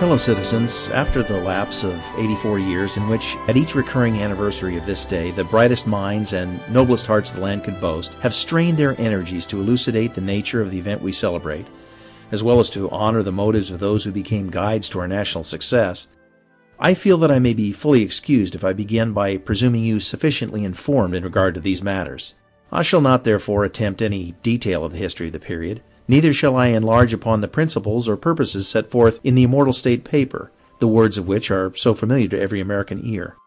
Fellow citizens, after the lapse of 84 years in which, at each recurring anniversary of this day, the brightest minds and noblest hearts the land could boast have strained their energies to elucidate the nature of the event we celebrate, as well as to honor the motives of those who became guides to our national success, I feel that I may be fully excused if I begin by presuming you sufficiently informed in regard to these matters. I shall not therefore attempt any detail of the history of the period. Neither shall I enlarge upon the principles or purposes set forth in the immortal state paper, the words of which are so familiar to every American ear.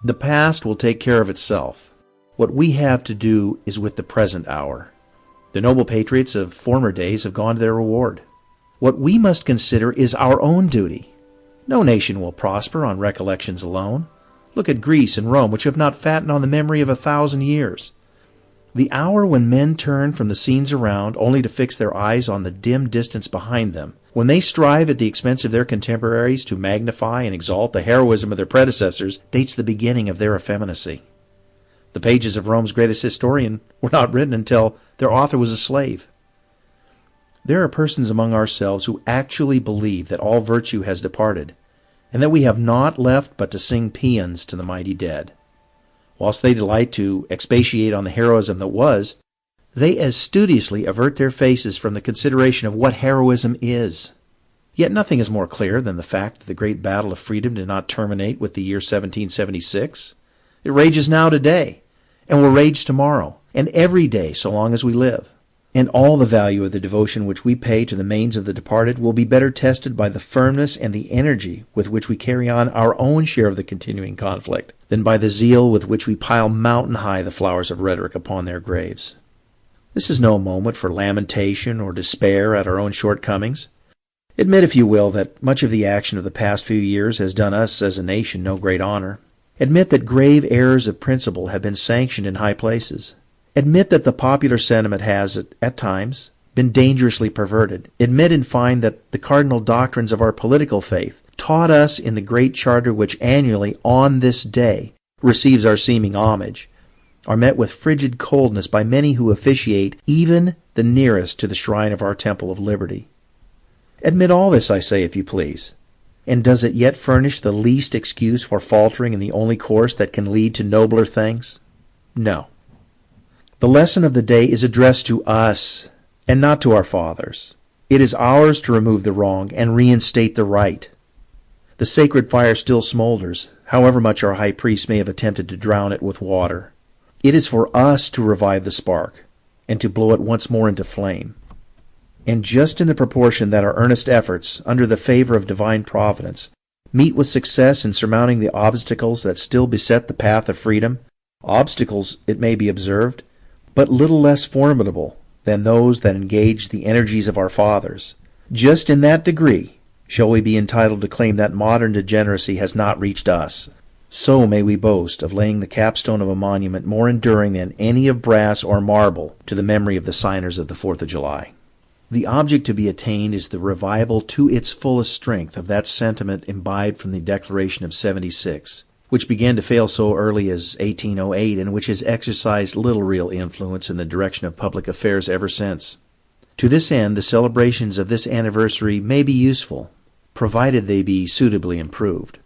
The past will take care of itself. What we have to do is with the present hour. The noble patriots of former days have gone to their reward. What we must consider is our own duty. No nation will prosper on recollections alone. Look at Greece and Rome, which have not fattened on the memory of 1,000 years. The hour when men turn from the scenes around only to fix their eyes on the dim distance behind them, when they strive at the expense of their contemporaries to magnify and exalt the heroism of their predecessors, dates the beginning of their effeminacy. The pages of Rome's greatest historian were not written until their author was a slave. There are persons among ourselves who actually believe that all virtue has departed, and that we have naught left but to sing paeans to the mighty dead. Whilst they delight to expatiate on the heroism that was, they as studiously avert their faces from the consideration of what heroism is. Yet nothing is more clear than the fact that the great battle of freedom did not terminate with the year 1776. It rages now today, and will rage tomorrow, and every day so long as we live. And all the value of the devotion which we pay to the manes of the departed will be better tested by the firmness and the energy with which we carry on our own share of the continuing conflict than by the zeal with which we pile mountain-high the flowers of rhetoric upon their graves. This is no moment for lamentation or despair at our own shortcomings. Admit, if you will, that much of the action of the past few years has done us as a nation no great honor. Admit that grave errors of principle have been sanctioned in high places. Admit that the popular sentiment has, at times, been dangerously perverted. Admit, in fine, that the cardinal doctrines of our political faith, taught us in the great charter which annually, on this day, receives our seeming homage, are met with frigid coldness by many who officiate even the nearest to the shrine of our temple of liberty. Admit all this, I say, if you please. And does it yet furnish the least excuse for faltering in the only course that can lead to nobler things? No. The lesson of the day is addressed to us, and not to our fathers. It is ours to remove the wrong and reinstate the right. The sacred fire still smolders, however much our high priest may have attempted to drown it with water. It is for us to revive the spark, and to blow it once more into flame. And just in the proportion that our earnest efforts, under the favor of divine providence, meet with success in surmounting the obstacles that still beset the path of freedom, obstacles, it may be observed, but little less formidable than those that engaged the energies of our fathers, just in that degree shall we be entitled to claim that modern degeneracy has not reached us. So may we boast of laying the capstone of a monument more enduring than any of brass or marble to the memory of the signers of the 4th of July. The object to be attained is the revival to its fullest strength of that sentiment imbibed from the Declaration of '76, which began to fail so early as 1808 and which has exercised little real influence in the direction of public affairs ever since. To this end, the celebrations of this anniversary may be useful, provided they be suitably improved.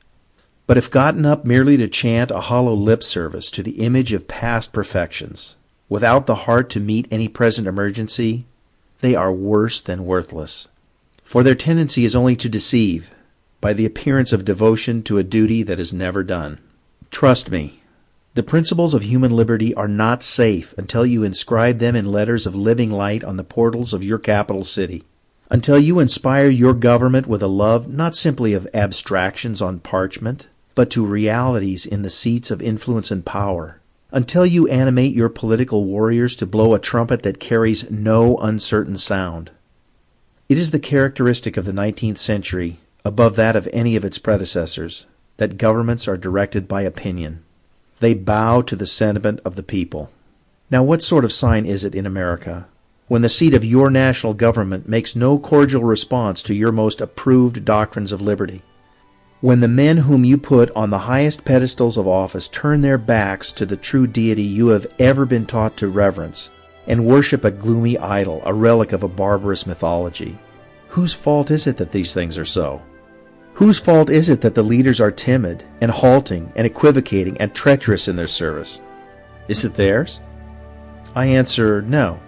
But if gotten up merely to chant a hollow lip service to the image of past perfections, without the heart to meet any present emergency, they are worse than worthless. For their tendency is only to deceive, by the appearance of devotion to a duty that is never done. Trust me, the principles of human liberty are not safe until you inscribe them in letters of living light on the portals of your capital city, until you inspire your government with a love not simply of abstractions on parchment, but to realities in the seats of influence and power, until you animate your political warriors to blow a trumpet that carries no uncertain sound. It is the characteristic of the 19th century, above that of any of its predecessors, that governments are directed by opinion. They bow to the sentiment of the people. Now, what sort of sign is it in America when the seat of your national government makes no cordial response to your most approved doctrines of liberty? When the men whom you put on the highest pedestals of office turn their backs to the true deity you have ever been taught to reverence, and worship a gloomy idol, a relic of a barbarous mythology? Whose fault is it that these things are so? Whose fault is it that the leaders are timid and halting and equivocating and treacherous in their service? Is it theirs? I answer, no,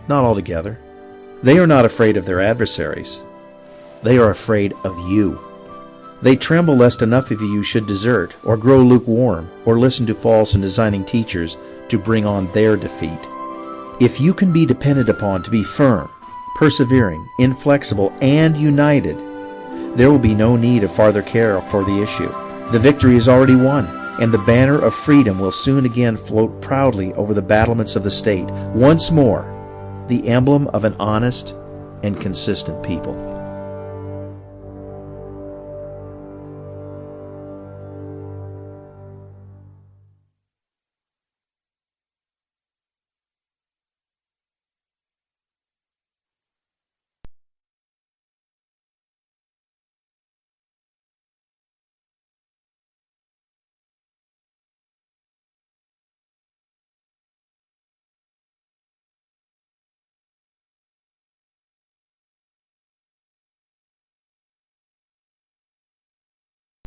not altogether. They are not afraid of their adversaries. They are afraid of you. They tremble lest enough of you should desert, or grow lukewarm, or listen to false and designing teachers to bring on their defeat. If you can be depended upon to be firm, persevering, inflexible, and united, there will be no need of farther care for the issue. The victory is already won, and the banner of freedom will soon again float proudly over the battlements of the state, once more the emblem of an honest and consistent people.